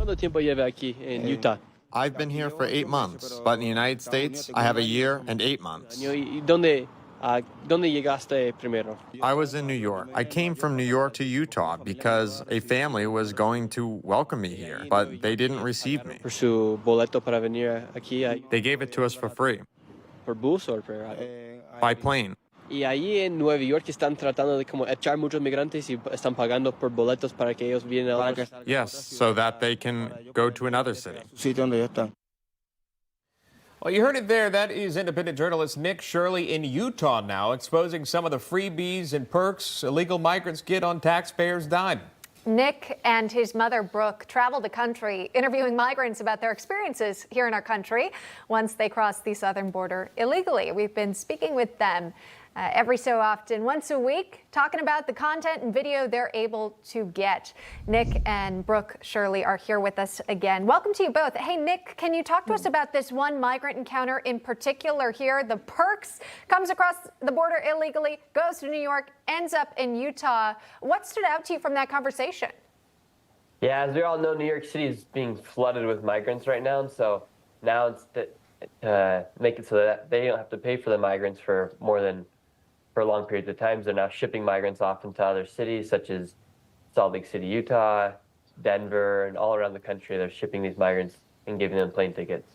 ¿Cuánto tiempo lleva aquí en Utah? I've been here for 8 months, but in the United States, I have a year and 8 months. ¿Y dónde llegaste primero? I was in New York. I came from New York to Utah because a family was going to welcome me here, but they didn't receive me. ¿Por su boleto para venir aquí? They gave it to us for free, ¿Por bus o por...? by plane. Y ahí en Nueva York están tratando de como echar muchos migrantes y están pagando por boletos para que ellos vienen a otros. Yes, so that they can go to another city. Well, you heard it there. That is independent journalist Nick Shirley in Utah now, exposing some of the freebies and perks illegal migrants get on taxpayers' dime. Nick and his mother, Brooke, traveled the country interviewing migrants about their experiences here in our country once they crossed the southern border illegally. We've been speaking with them every so often, once a week, talking about the content and video they're able to get. Nick and Brooke Shirley are here with us again. Welcome to you both. Hey, Nick, can you talk to us about this one migrant encounter in particular here? The perks, comes across the border illegally, goes to New York, ends up in Utah. What stood out to you from that conversation? Yeah, as we all know, New York City is being flooded with migrants right now, and so now it's make it so that they don't have to pay for the migrants for long periods of time. They're now shipping migrants off into other cities such as Salt Lake City, Utah, Denver, and all around the country. They're shipping these migrants and giving them plane tickets.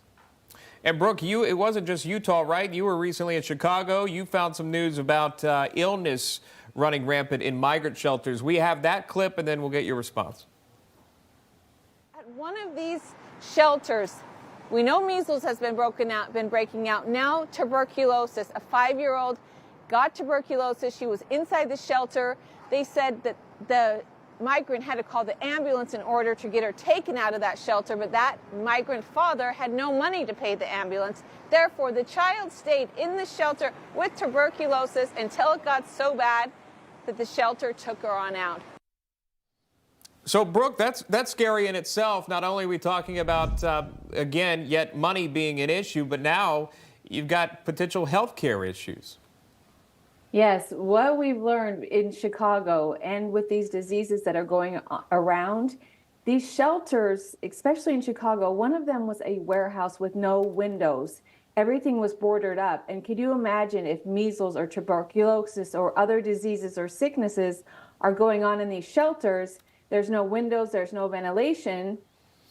And Brooke, it wasn't just Utah, right? You were recently in Chicago. You found some news about illness running rampant in migrant shelters. We have that clip, and then we'll get your response. At one of these shelters, we know measles has been breaking out. Now tuberculosis. A 5-year-old got tuberculosis. She was inside the shelter. They said that the migrant had to call the ambulance in order to get her taken out of that shelter, but that migrant father had no money to pay the ambulance. Therefore, the child stayed in the shelter with tuberculosis until it got so bad that the shelter took her on out. So, Brooke, that's scary in itself. Not only are we talking about, again, yet money being an issue, but now you've got potential health care issues. Yes, what we've learned in Chicago and with these diseases that are going around, these shelters, especially in Chicago, one of them was a warehouse with no windows. Everything was boarded up. And could you imagine if measles or tuberculosis or other diseases or sicknesses are going on in these shelters? There's no windows, there's no ventilation,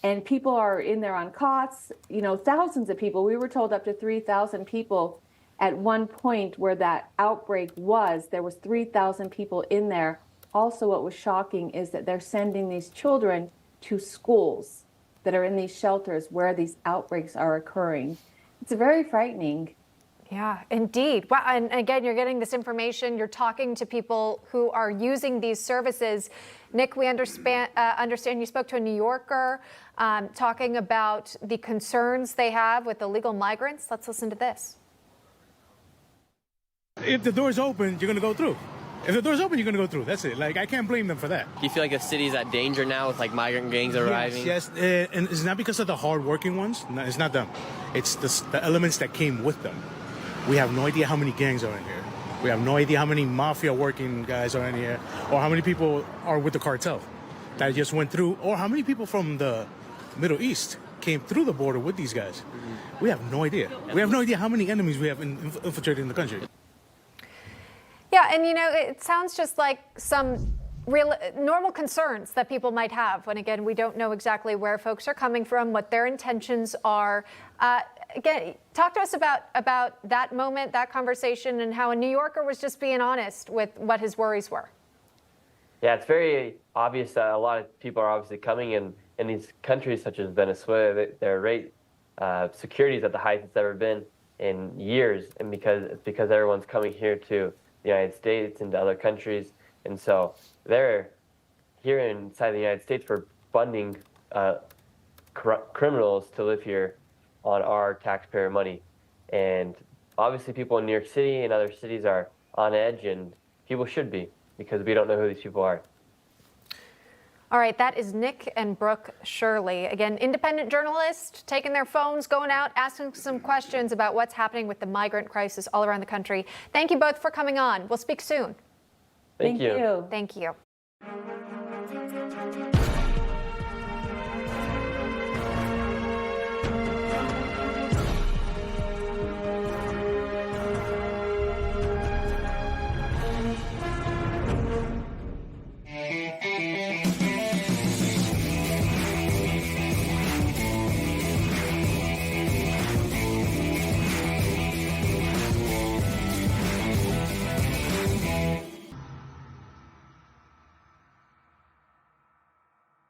and people are in there on cots, thousands of people. We were told up to 3,000 people. At one point where that outbreak was, there was 3,000 people in there. Also, what was shocking is that they're sending these children to schools that are in these shelters where these outbreaks are occurring. It's very frightening. Yeah, indeed. Well, and again, you're getting this information. You're talking to people who are using these services. Nick, we understand you spoke to a New Yorker talking about the concerns they have with illegal migrants. Let's listen to this. If the door's open, you're going to go through. If the door's open, you're going to go through. That's it. I can't blame them for that. Do you feel like the city's at danger now with migrant gangs arriving? Yes, and it's not because of the hard-working ones. No, it's not them. It's the elements that came with them. We have no idea how many gangs are in here. We have no idea how many mafia-working guys are in here, or how many people are with the cartel that just went through, or how many people from the Middle East came through the border with these guys. Mm-hmm. We have no idea. We have no idea how many enemies we have infiltrated in the country. Yeah, and it sounds just like some real normal concerns that people might have when, again, we don't know exactly where folks are coming from, what their intentions are. Again, talk to us about that moment, that conversation, and how a New Yorker was just being honest with what his worries were. Yeah, it's very obvious that a lot of people are obviously coming in these countries such as Venezuela. Their rate security is at the highest it's ever been in years, and because everyone's coming here to the United States and to other countries, and so they're here inside the United States for funding criminals to live here on our taxpayer money. And obviously people in New York City and other cities are on edge, and people should be, because we don't know who these people are. All right, that is Nick and Brooke Shirley. Again, independent journalists taking their phones, going out, asking some questions about what's happening with the migrant crisis all around the country. Thank you both for coming on. We'll speak soon. Thank you. Thank you.